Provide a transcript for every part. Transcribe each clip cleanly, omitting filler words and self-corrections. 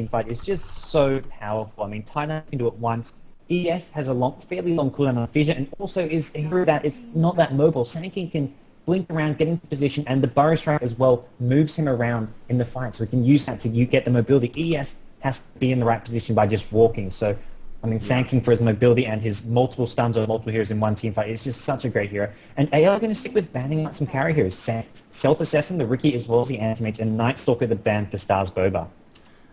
teamfight is just so powerful. I mean, Titan can do it once. ES has a fairly long cooldown on Fissure, and also is a hero that is not that mobile. Sanking can blink around, get into position, and the Burrow Strike as well moves him around in the fight, so we can use that to get the mobility. ES has to be in the right position by just walking, so I mean, Sanking for his mobility and his multiple stuns on multiple heroes in one team fight is just such a great hero. And AL are going to stick with banning out some carry heroes. Self-Assassin, the Riki as well as the Anti-Mage, and Night Stalker, the ban for Stars Boba.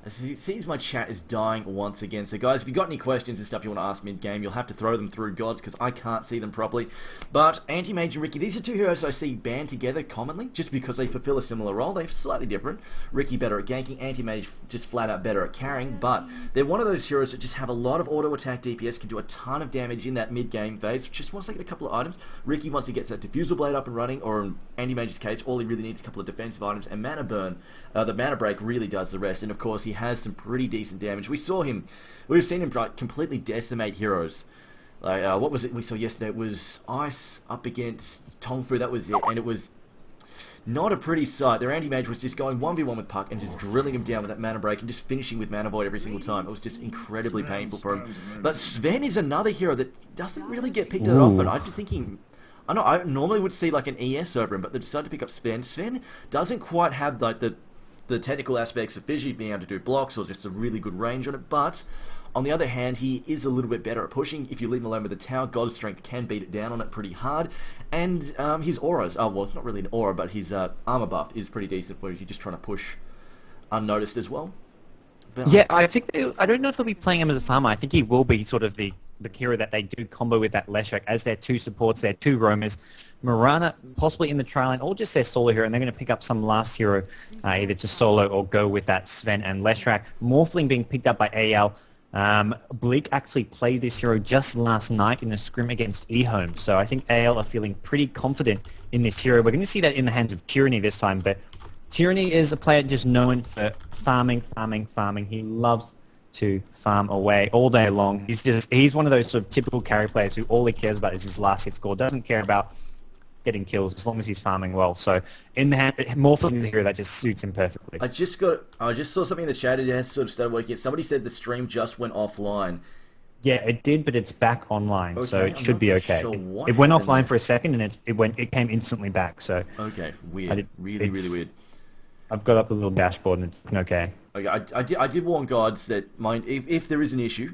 It seems my chat is dying once again. So guys, if you've got any questions and stuff you want to ask mid-game, you'll have to throw them through gods because I can't see them properly. But Anti-Mage and Riki, these are two heroes I see banned together commonly just because they fulfill a similar role. They're slightly different. Riki better at ganking, Anti-Mage just flat out better at carrying, but they're one of those heroes that just have a lot of auto-attack DPS, can do a ton of damage in that mid-game phase. Just wants to get a couple of items. Riki, once he gets that Diffusal Blade up and running, or in Anti-Mage's case, all he really needs is a couple of defensive items, and Mana Burn, the Mana Break really does the rest. And of course, he has some pretty decent damage. We've seen him completely decimate heroes. Like what was it we saw yesterday? It was Ice up against Tongfu. That was it, and it was not a pretty sight. Their Anti-Mage was just going 1v1 with Puck and just drilling him down with that Mana Break and just finishing with Mana Void every single time. It was just incredibly painful for him. But Sven is another hero that doesn't really get picked up often. I'm just thinking, I normally would see like an ES over him, but they decided to pick up Sven. Sven doesn't quite have like the technical aspects of Fissure, being able to do blocks or just a really good range on it, but on the other hand, he is a little bit better at pushing. If you leave him alone with the tower, God's Strength can beat it down on it pretty hard, and his auras, well, it's not really an aura, but his armor buff is pretty decent for if you're just trying to push unnoticed as well. But, yeah, I don't know if they'll be playing him as a farmer. I think he will be sort of the hero that they do combo with that Leshrac as their two supports, their two roamers. Mirana possibly in the trial line, or just their solo hero, and they're going to pick up some last hero, either to solo or go with that Sven and Leshrac. Morphling being picked up by AL. Bleak actually played this hero just last night in a scrim against eHome, so I think AL are feeling pretty confident in this hero. We're going to see that in the hands of Tyranny this time, but Tyranny is a player just known for farming. He loves to farm away all day long. He's one of those sort of typical carry players who all he cares about is his last hit score, doesn't care about getting kills as long as he's farming well. So in the hand, Morphling is a hero that just suits him perfectly. I just saw something in the chat. It has sort of started working. Somebody said the stream just went offline. Yeah, it did, but it's back online, okay, so it should be okay. Sure it went offline for a second, and it came instantly back. So okay, weird, really weird. I've got up the little dashboard, and it's okay. Okay, I did warn Gods that if there is an issue,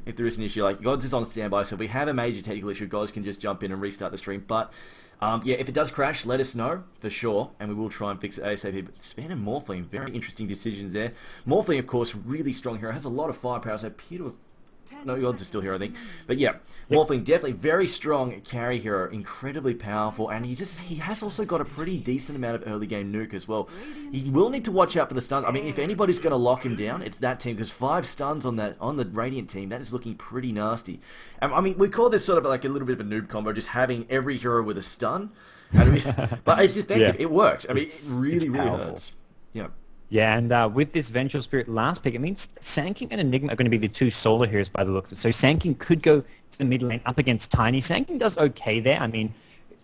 like Gods is on standby, so if we have a major technical issue, Gods can just jump in and restart the stream. But yeah, if it does crash, let us know for sure, and we will try and fix it ASAP. But Sven and Morphling, very interesting decisions there. Morphling, of course, really strong hero, has a lot of firepower, so appear to have... No, Gods is still here, I think. But yeah, Morphling, definitely very strong carry hero, incredibly powerful, and he has also got a pretty decent amount of early game nuke as well. He will need to watch out for the stuns. I mean, if anybody's going to lock him down, it's that team, because 5 stuns on the Radiant team, that is looking pretty nasty. I mean, we call this sort of like a little bit of a noob combo, just having every hero with a stun. But it's effective. It works. I mean, it really hurts. Yeah. Yeah, and with this Vengeful Spirit last pick, it means Sanking and Enigma are going to be the two solo heroes by the looks of it. So Sanking could go to the mid lane up against Tiny. Sanking does okay there. I mean,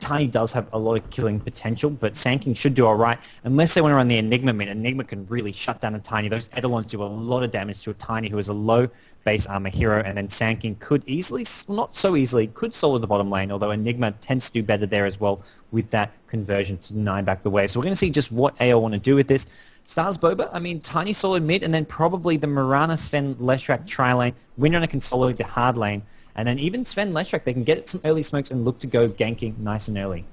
Tiny does have a lot of killing potential, but Sanking should do alright. Unless they want to run the Enigma mid, Enigma can really shut down a Tiny. Those Eidolons do a lot of damage to a Tiny who is a low base armor hero, and then Sanking could easily, not so easily, could solo the bottom lane, although Enigma tends to do better there as well with that conversion to deny back the wave. So we're going to see just what AO want to do with this. Stars Boba, I mean, Tiny solo mid, and then probably the Mirana, Sven, Leshrac tri lane. Windrunner can solo the hard lane, and then even Sven, Leshrac, they can get some early smokes and look to go ganking nice and early.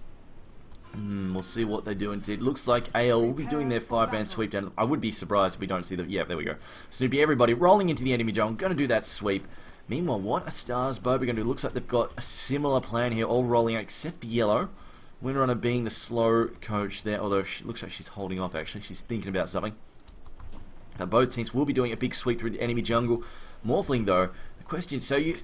We'll see what they do indeed. Looks like AL will be doing their 5-man sweep down. I would be surprised if we don't see the... Yeah, there we go. Snoopy, everybody rolling into the enemy jungle, going to do that sweep. Meanwhile, what are Stars Boba going to do? Looks like they've got a similar plan here, all rolling out except Yellow. Windrunner being the slow coach there, although she looks like she's holding off actually. She's thinking about something. Now both teams will be doing a big sweep through the enemy jungle. Morphling though, the question, so you're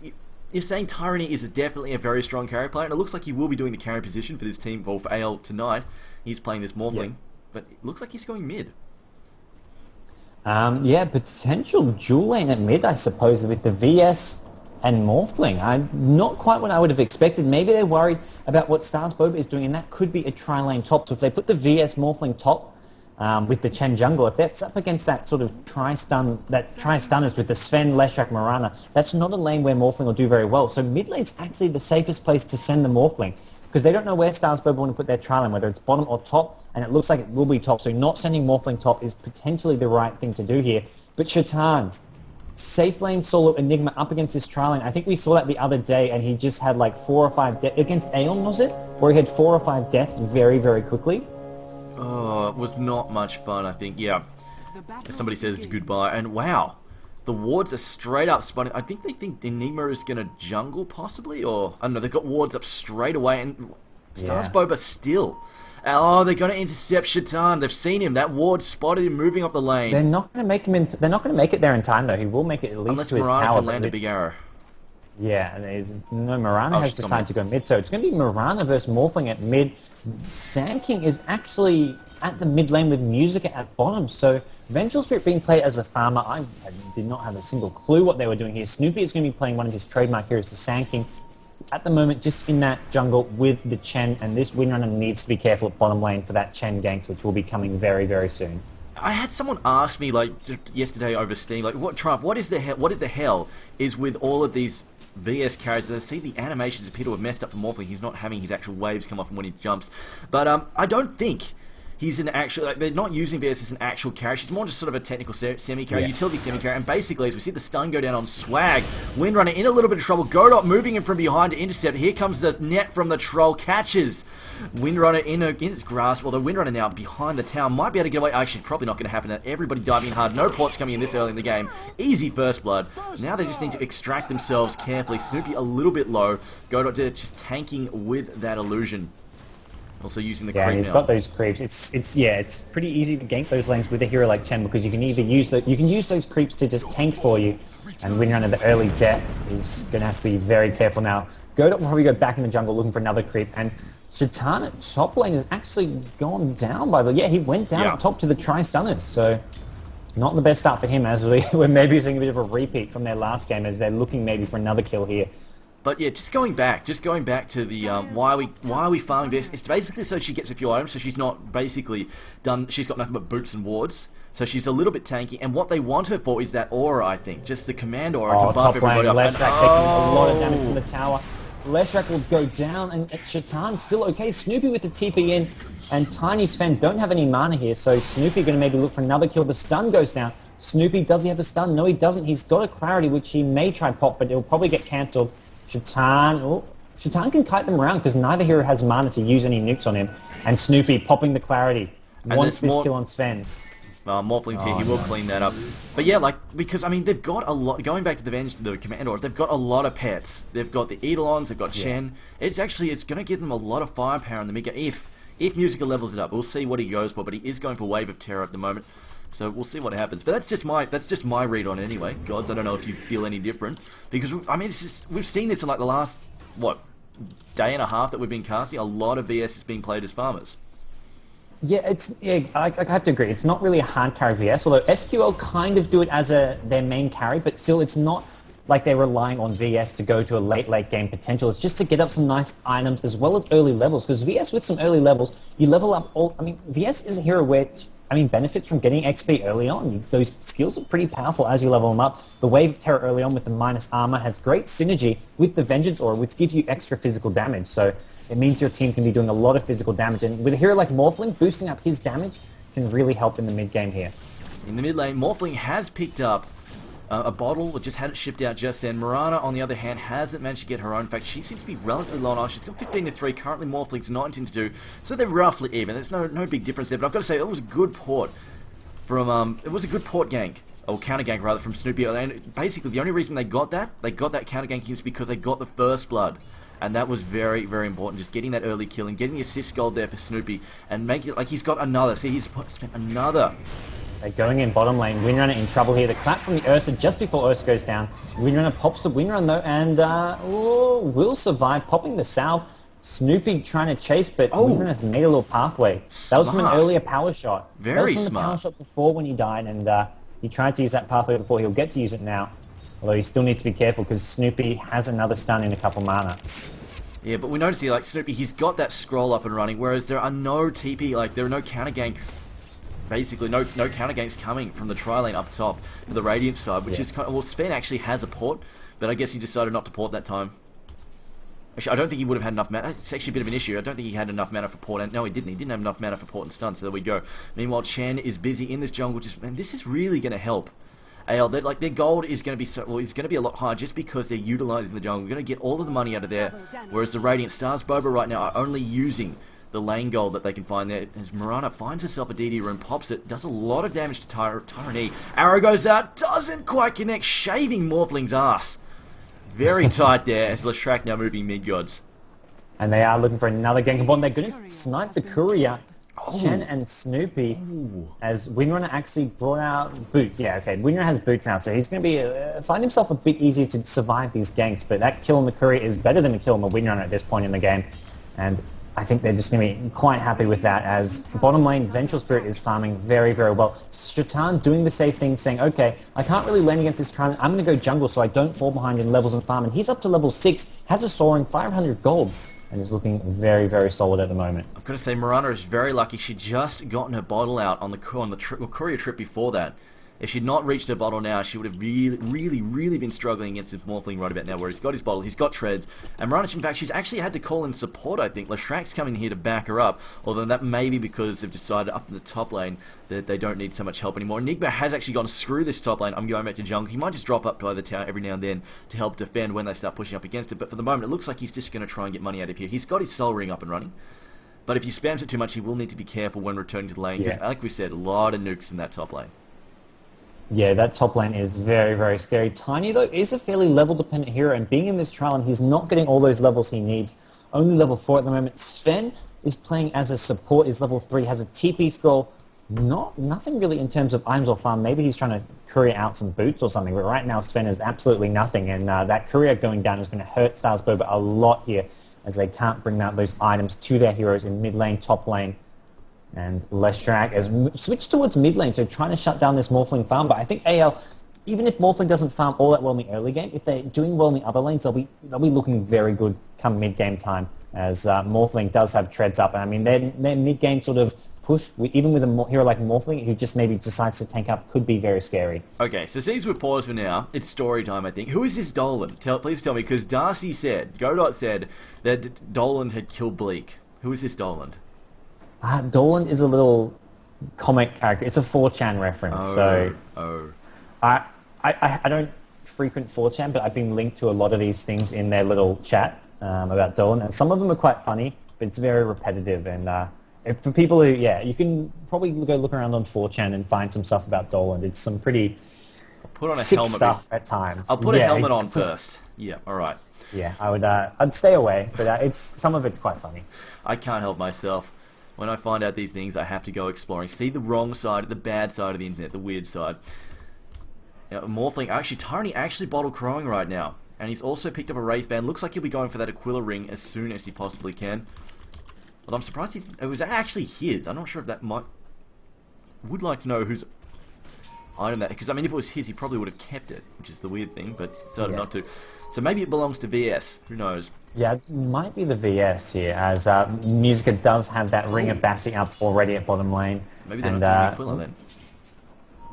saying Tyranny is definitely a very strong carry player, and it looks like he will be doing the carry position for this team, or for AL tonight. He's playing this Morphling, but it looks like he's going mid. Yeah, potential dual lane at mid, I suppose, with the VS and Morphling. I'm not quite what I would have expected. Maybe they're worried about what Stars Boba is doing, and that could be a tri-lane top. So if they put the VS Morphling top, with the Chen jungle. If that's up against that sort of tri-stunners with the Sven, Leshrac, Mirana, that's not a lane where Morphling will do very well. So mid lane's actually the safest place to send the Morphling, because they don't know where Starsburg want to put their trial in, whether it's bottom or top, and it looks like it will be top, so not sending Morphling top is potentially the right thing to do here. But Shaitan, safe lane solo Enigma up against this trial lane. I think we saw that the other day, and he just had like 4 or 5 deaths. Against Aeon, was it? Where he had 4 or 5 deaths very, very quickly. Oh, it was not much fun, I think, yeah. Somebody says goodbye, and wow. The wards are straight up spawning. I think they think Enigma is going to jungle, possibly, or... I don't know, they've got wards up straight away, and Stars Boba still. Oh, they're going to intercept Shaitan. They've seen him. That ward spotted him moving up the lane. They're not going to make him. They're not going to make it there in time, though. He will make it at least unless to his Mirana tower. Can land a big arrow. Yeah, no, Mirana has decided to go mid, so it's going to be Mirana versus Morphling at mid. Sand King is actually at the mid lane with Musica at bottom, so Vengeful Spirit being played as a farmer. I did not have a single clue what they were doing here. Snoopy is going to be playing one of his trademark heroes, the Sand King, at the moment just in that jungle with the Chen, and this Windrunner needs to be careful at bottom lane for that Chen ganks, which will be coming very, very soon. I had someone ask me like yesterday over Steam, like, what is the hell is with all of these VS carries? I see the animations appear to have messed up for Morphling. He's not having his actual waves come off when he jumps, but I don't think he's an actual, like, they're not using VS as an actual carry. She's more just sort of a technical semi-carry, utility semi-carry, and basically, as we see the stun go down on Swag, Windrunner in a little bit of trouble, Godot moving in from behind to intercept. Here comes the net from the Troll, catches Windrunner in its grasp, although Windrunner now behind the tower, might be able to get away. Actually, probably not going to happen. Everybody diving in hard, no ports coming in this early in the game. Easy first blood. Now they just need to extract themselves carefully. Snoopy a little bit low, Godot just tanking with that illusion. Also using the creep and he's got those creeps. It's pretty easy to gank those lanes with a hero like Chen, because you can either use those creeps to just tank for you, and Windrunner, the early death, is going to have to be very careful now. Godot will probably go back in the jungle looking for another creep, and Shaitan at top lane has actually gone down by the... Yeah, he went down at top to the tri-stunners, so not the best start for him, as we're maybe seeing a bit of a repeat from their last game, as they're looking maybe for another kill here. But yeah, just going back to the why are we farming this? It's basically so she gets a few items, so she's not basically done. She's got nothing but boots and wards, so she's a little bit tanky. And what they want her for is that aura, I think, just the command aura to buff everybody up. Leshrac taking a lot of damage from the tower. Leshrac will go down, and Shaitan still okay. Snoopy with the TP in, and Tiny Sven don't have any mana here, so Snoopy going to maybe look for another kill. The stun goes down. Snoopy, does he have a stun? No, he doesn't. He's got a clarity, which he may try pop, but it'll probably get cancelled. Shaitan can kite them around, because neither hero has mana to use any nukes on him, and Snoopy popping the clarity. Wants this kill on Sven. Morphling's here, he will clean that up. But yeah, like, because, I mean, they've got a lot, going back to the command aura, they've got a lot of pets. They've got the Eidolons, they've got Chen. It's going to give them a lot of firepower in the mid game, if Musica levels it up. We'll see what he goes for, but he is going for Wave of Terror at the moment. So we'll see what happens. But that's just my read on it anyway. Gods, I don't know if you feel any different, because I mean, we've seen this in like the last day and a half that we've been casting. A lot of VS is being played as farmers. Yeah, I have to agree. It's not really a hard carry VS, although SQL kind of do it as their main carry, but still it's not like they're relying on VS to go to a late game potential. It's just to get up some nice items as well as early levels, because VS with some early levels, you level up all... I mean, VS is a hero which, I mean, benefits from getting XP early on. Those skills are pretty powerful as you level them up. The Wave of Terror early on with the minus armor has great synergy with the Vengeance Aura, which gives you extra physical damage. So it means your team can be doing a lot of physical damage. And with a hero like Morphling, boosting up his damage can really help in the mid game here. In the mid lane, Morphling has picked up a bottle, just had it shipped out just then. Mirana, on the other hand, hasn't managed to get her own. In fact, she seems to be relatively low on life. She's got 15 to 3. Currently, Morphling's 19 to 2. So they're roughly even. There's no big difference there. But I've got to say, it was a good port from it was a good port gank, or counter gank rather, from Snoopy. And basically, the only reason they got that counter gank is because they got the first blood. And that was very, very important. Just getting that early kill and getting the assist gold there for Snoopy, and make it like he's got another. See, he's spent another. They're going in bottom lane. Windrunner in trouble here. The clap from the Ursa just before Ursa goes down. Windrunner pops the Windrun though, and will survive, popping the salve. Snoopy trying to chase, but Windrunner's made a little pathway. That was from an earlier power shot. Very smart. That was from the power shot before when he died, and he tried to use that pathway before. He'll get to use it now. Although he still needs to be careful, because Snoopy has another stun in a couple mana. Yeah, but we notice here, like, Snoopy, he's got that scroll up and running, whereas there are no TP, like, there are no counter gank basically no counter ganks coming from the tri lane up top for the Radiant side, which is kind of, well, Sven actually has a port, but I guess he decided not to port that time. Actually, I don't think he would have had enough mana. It's actually a bit of an issue. I don't think he had enough mana for port. And no, he didn't. He didn't have enough mana for port and stun. So there we go. Meanwhile, Chen is busy in this jungle. Man, this is really going to help. AL, like their gold is going to be is going to be a lot higher just because they're utilizing the jungle. We're going to get all of the money out of there. Whereas the Radiant Stars Boba right now are only using the lane gold that they can find there. As Mirana finds herself a DD room, pops it, does a lot of damage to Tyranny. Arrow goes out, doesn't quite connect, shaving Morphling's ass. Very tight there as Leshrac now moving mid gods. And they are looking for another gank bot. They're going to snipe the courier. Chen and Snoopy, as Windrunner actually brought out boots. Yeah, okay, Windrunner has boots now, so he's going to be find himself a bit easier to survive these ganks. But that kill on the courier is better than a kill on the Windrunner at this point in the game, and I think they're just going to be quite happy with that. As bottom lane, Vengeful Spirit is farming very, very well. Stratan doing the safe thing, saying, okay, I can't really lane against this Triton. I'm going to go jungle so I don't fall behind in levels and farm. And he's up to level 6, has a soaring 500 gold. And is looking very, very solid at the moment. I've got to say, Mirana is very lucky. She'd just gotten her bottle out on the courier trip before that. If she'd not reached her bottle now, she would have really been struggling against his Morphling right about now, where he's got his bottle, he's got treads, and Mirana, in fact, she's actually had to call in support, I think. Leshrac's coming here to back her up, although that may be because they've decided up in the top lane that they don't need so much help anymore. Enigma has actually gone, screw this top lane, I'm going back to jungle. He might just drop up by the tower every now and then to help defend when they start pushing up against it, but for the moment, it looks like he's just going to try and get money out of here. He's got his soul ring up and running, but if he spams it too much, he will need to be careful when returning to the lane, because like we said, a lot of nukes in that top lane. Yeah, that top lane is very, very scary. Tiny, though, is a fairly level-dependent hero, and being in this trial, and he's not getting all those levels he needs. Only level 4 at the moment. Sven is playing as a support, is level 3, has a TP scroll. Nothing really in terms of items or farm. Maybe he's trying to courier out some boots or something, but right now Sven is absolutely nothing, and that courier going down is going to hurt Stars Boba a lot here, as they can't bring out those items to their heroes in mid lane, top lane. And Leshrac has switched towards mid lane, so trying to shut down this Morphling farm. But I think AL, even if Morphling doesn't farm all that well in the early game, if they're doing well in the other lanes, they'll be looking very good come mid game time. As Morphling does have treads up, and I mean their mid game sort of push, even with a hero like Morphling, who just maybe decides to tank up, could be very scary. Okay, so since we're paused for now, it's story time, I think. Who is this Dolan? Please tell me, because Darcy said, Godot said that Dolan had killed Bleak. Who is this Dolan? Dolan is a little comic character. It's a 4chan reference. I don't frequent 4chan, but I've been linked to a lot of these things in their little chat about Dolan, and some of them are quite funny, but it's very repetitive. And for people who, you can probably go look around on 4chan and find some stuff about Dolan. It's some pretty put on a sick helmet stuff at times. I'll put a helmet on first. Yeah, all right. Yeah, I'd stay away, but some of it's quite funny. I can't help myself. When I find out these things, I have to go exploring. See the wrong side, the bad side of the internet, the weird side. Morphling, actually, Tyranny actually bottle crowing right now. And he's also picked up a Wraith Band. Looks like he'll be going for that Aquila ring as soon as he possibly can. But I'm surprised it was actually his. I'm not sure if that might... Would like to know whose item that... Because, I mean, if it was his, he probably would have kept it, which is the weird thing, but decided not to. So maybe it belongs to VS. Who knows? Yeah, it might be the VS here, as Musica does have that Ring of Bassi up already at bottom lane. Maybe they're not Aquila then.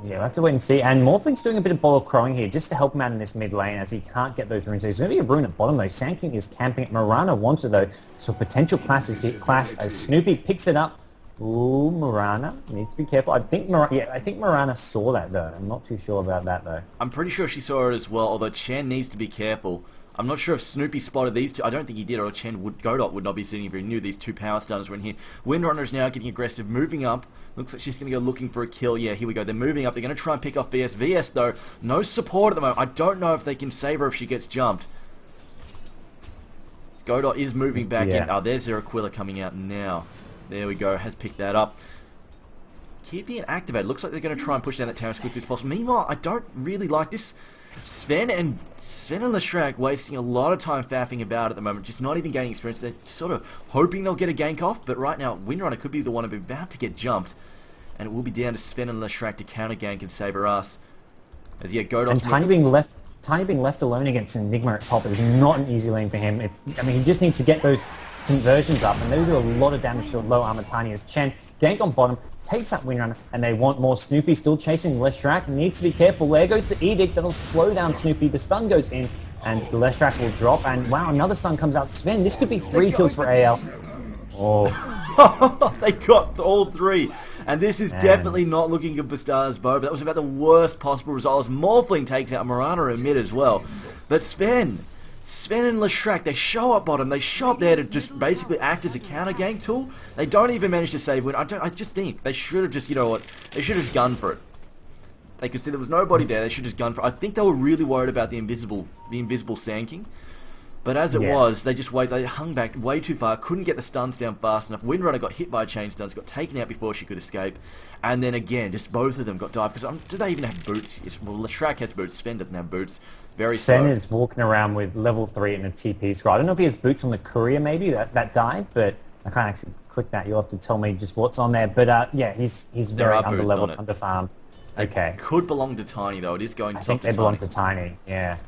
Yeah, we'll have to wait and see. And Morphling's doing a bit of bottle crowing here, just to help him out in this mid lane, as he can't get those runes. There's going to be a rune at bottom, though. Sand King is camping it. Mirana wants it, though. So potential clash as Snoopy picks it up. Ooh, Mirana needs to be careful. I think Mirana saw that, though. I'm not too sure about that, though. I'm pretty sure she saw it as well, although Chen needs to be careful. I'm not sure if Snoopy spotted these two. I don't think he did, or Godot would not be sitting if he knew these two power stunners were in here. Windrunner is now getting aggressive, moving up. Looks like she's going to go looking for a kill. Yeah, here we go. They're moving up. They're going to try and pick off VS. VS, though, no support at the moment. I don't know if they can save her if she gets jumped. Godot is moving back in. Oh, there's their Aquila coming out now. There we go. Has picked that up. Keeping it activated. Looks like they're going to try and push down that tower as quickly as possible. Meanwhile, I don't really like this. Sven and Leshrac wasting a lot of time faffing about at the moment, just not even gaining experience. They're sort of hoping they'll get a gank off, but right now Windrunner could be the one about to get jumped, and it will be down to Sven and Leshrac to counter gank and save her ass. As Godot's and Tiny being left alone against Enigma at top is not an easy lane for him. I mean, he just needs to get those conversions up, and they do a lot of damage to a low armor Tiny as Chen gank on bottom, takes that win run, and they want more. Snoopy still chasing Leshrac, needs to be careful. There goes the Edict, that'll slow down Snoopy, the stun goes in, and Leshrac will drop, and wow, another stun comes out. Sven, this could be 3 kills for AL. Oh. They got all 3. And this is definitely not looking good for Stars Bow, but that was about the worst possible result as Morphling takes out Marana and mid as well. But Sven and Leshrac, they show up bottom, they show up there to just basically act as a counter gank tool. They don't even manage to save win. I just think they should have just, you know what, they should have just gunned for it. They could see there was nobody there, they should have just gunned for it. I think they were really worried about the invisible Sand King. But as it was, they hung back way too far, couldn't get the stuns down fast enough. Windrunner got hit by chain stuns, got taken out before she could escape. And then again, just both of them got dived. Because do they even have boots? Well, Leshrac has boots, Sven doesn't have boots. Very slow. Sven is walking around with level 3 and a TP scroll. I don't know if he has boots on the courier maybe, that died, but I can't actually click that. You'll have to tell me just what's on there. But yeah, he's very under-leveled, under-farmed. Okay. Could belong to Tiny though, it is going I think they belong to Tiny, yeah.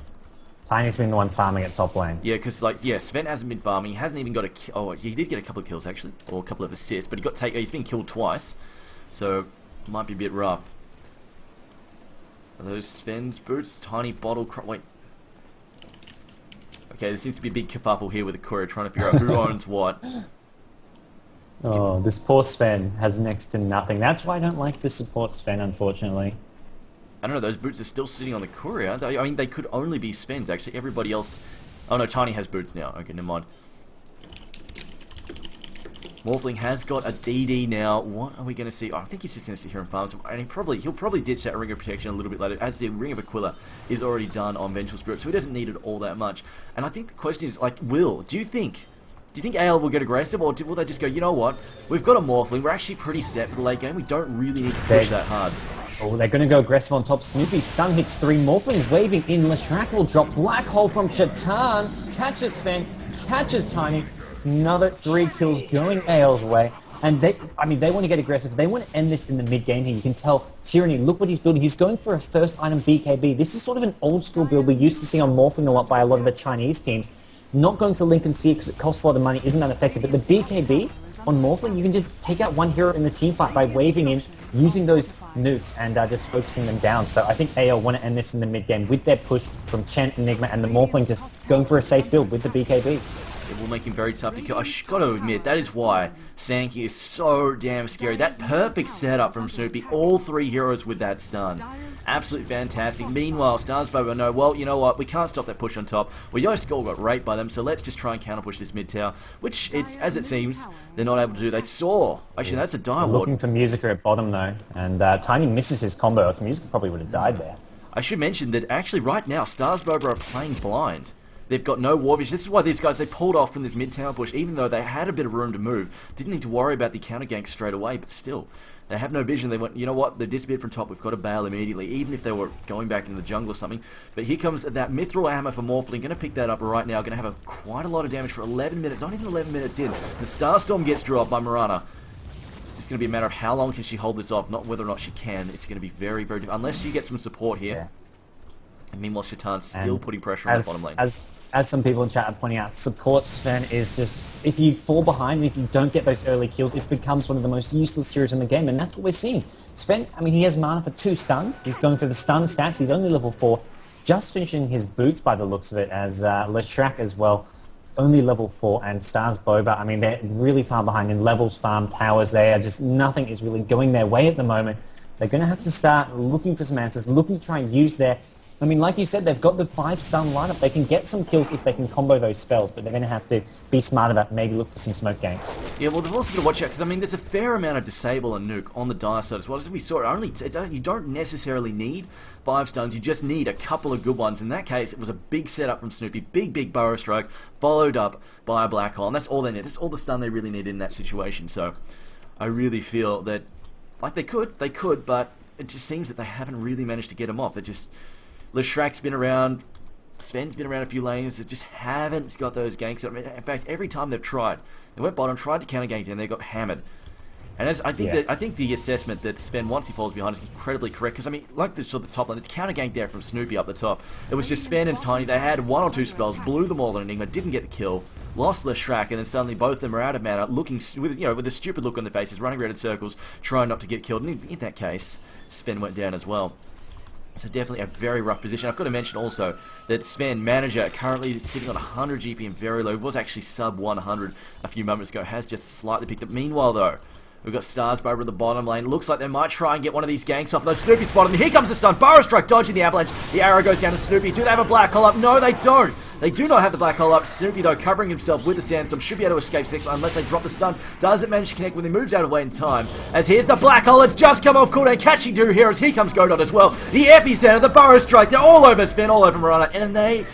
Tiny's been the one farming at top lane. Yeah, because Sven hasn't been farming. He hasn't even got a oh, he did get a couple of kills actually, or a couple of assists, but he's been killed twice, so it might be a bit rough. Are those Sven's boots? Tiny bottle. Wait. Okay, there seems to be a big kerfuffle here with the courier trying to figure out who owns what. Oh, this poor Sven has next to nothing. That's why I don't like to support Sven, unfortunately. I don't know, those boots are still sitting on the courier. I mean, they could only be Sven's, actually. Everybody else... Oh, no, Tiny has boots now. Okay, never mind. Morphling has got a DD now. What are we going to see? Oh, I think he's just going to sit here and farm. And he'll probably ditch that Ring of Protection a little bit later, as the Ring of Aquila is already done on Vengeful Spirit, so he doesn't need it all that much. And I think the question is, like, do you think AL will get aggressive, or will they just go, you know what, we've got a Morphling, we're actually pretty set for the late game, we don't really need to push that hard. Oh, they're going to go aggressive on top. Snoopy stun hits 3. Morphlings waving in. Leshrac will drop. Black Hole from Chatan. Catches Sven. Catches Tiny. Another 3 kills going AL's way. And they want to get aggressive. They want to end this in the mid game here. You can tell Tyranny, look what he's building. He's going for a first item BKB. This is sort of an old school build we used to see on Morphling a lot by a lot of the Chinese teams. Not going to Lincoln Sphere because it costs a lot of money, isn't that effective. But the BKB on Morphling, you can just take out one hero in the team fight by waving in, using those nukes and just focusing them down. So I think AL want to end this in the mid game with their push from Chen, Enigma, and the Morphling just going for a safe build with the BKB. It will make him very tough to kill. I got to admit, that is why Sankey is so damn scary. That perfect setup from Snoopy, all 3 heroes with that stun. Absolutely fantastic. Meanwhile, Stars Bobo know, well, you know what, we can't stop that push on top. We just all got raped by them, so let's just try and counter push this mid tower, which, as it seems, they're not able to do. They saw. Actually, that's a dire ward. Looking for Musica at bottom, though, and Tiny misses his combo. If Musica probably would have died there. I should mention that actually right now, Stars Bobo are playing blind. They've got no war vision. This is why these guys, they pulled off from this mid-tower push, even though they had a bit of room to move. Didn't need to worry about the counter gank straight away, but still. They have no vision. They went, you know what, they disappeared from top. We've got to bail immediately, even if they were going back into the jungle or something. But here comes that Mithril Hammer for Morphling. Going to pick that up right now. Going to have quite a lot of damage for 11 minutes. Not even 11 minutes in. The Starstorm gets dropped by Marana. It's just going to be a matter of how long can she hold this off, not whether or not she can. It's going to be very, very difficult. Unless she gets some support here. Yeah. And meanwhile, Shatan's still putting pressure on the bottom lane. As some people in chat are pointing out, support Sven is just, if you fall behind, if you don't get those early kills, it becomes one of the most useless heroes in the game, and that's what we're seeing. Sven, I mean, he has mana for 2 stuns. He's going for the stun stats. He's only level 4. Just finishing his boots by the looks of it, as Leshrac as well, only level 4, and Stars Boba, I mean, they're really far behind in levels, farm, towers. Just nothing is really going their way at the moment. They're going to have to start looking for some answers, looking to try and use their... I mean, like you said, they've got the 5-stun lineup. They can get some kills if they can combo those spells, but they're going to have to be smart about maybe look for some smoke ganks. Yeah, well, they've also got to watch out, because, I mean, there's a fair amount of disable and nuke on the dire side as well. As we saw, you don't necessarily need 5 stuns, you just need a couple of good ones. In that case, it was a big setup from Snoopy, big burrow stroke, followed up by a black hole, and that's all they need. That's all the stun they really need in that situation, so I really feel that, like, they could, but it just seems that they haven't really managed to get them off. They're just... Leshrac's been around, Sven's been around a few lanes, they just haven't got those ganks. In fact, every time they've tried, they went bottom, tried to counter gank, and they got hammered. And as I think Yeah. I think the assessment that Sven, once he falls behind, is incredibly correct. Because I mean, like the sort of the top line, the counter gank there from Snoopy up the top. It was just Sven and Tiny. They had 1 or 2 spells, blew them all on Enigma, didn't get the kill, lost Leshrac, and then suddenly both of them are out of mana, looking with with a stupid look on their faces, running around in circles, trying not to get killed. And in that case, Sven went down as well. So definitely a very rough position. I've got to mention also that Sven, manager, currently sitting on 100 GP and very low. Was actually sub 100 a few moments ago. Has just slightly picked up. Meanwhile, though, we've got Stars over at the bottom lane. Looks like they might try and get one of these ganks off. No, Snoopy's bottom. Here comes the stun. Burrow Strike dodging the avalanche. The arrow goes down to Snoopy. Do they have a black hole up? No, they don't. They do not have the black hole up. Snoopy, though, covering himself with the sandstorm. Should be able to escape 6 unless they drop the stun. Doesn't manage to connect when he moves out of the way in time. As here's the black hole. It's just come off cooldown. Catching 2 heroes. Here comes Godot as well. The Epi's down. The Burrow Strike. They're all over Sven, all over Mirana. And they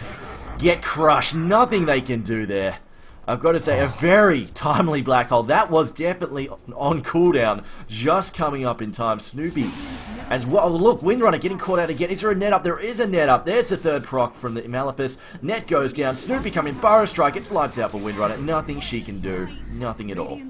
get crushed. Nothing they can do there. I've got to say, a very timely black hole. That was definitely on cooldown, just coming up in time. Snoopy as well. Look, Windrunner getting caught out again. Is there a net up? There is a net up. There's the 3rd proc from the Maleficus. Net goes down. Snoopy coming. Burrow Strike. It's lights out for Windrunner. Nothing she can do. Nothing at all.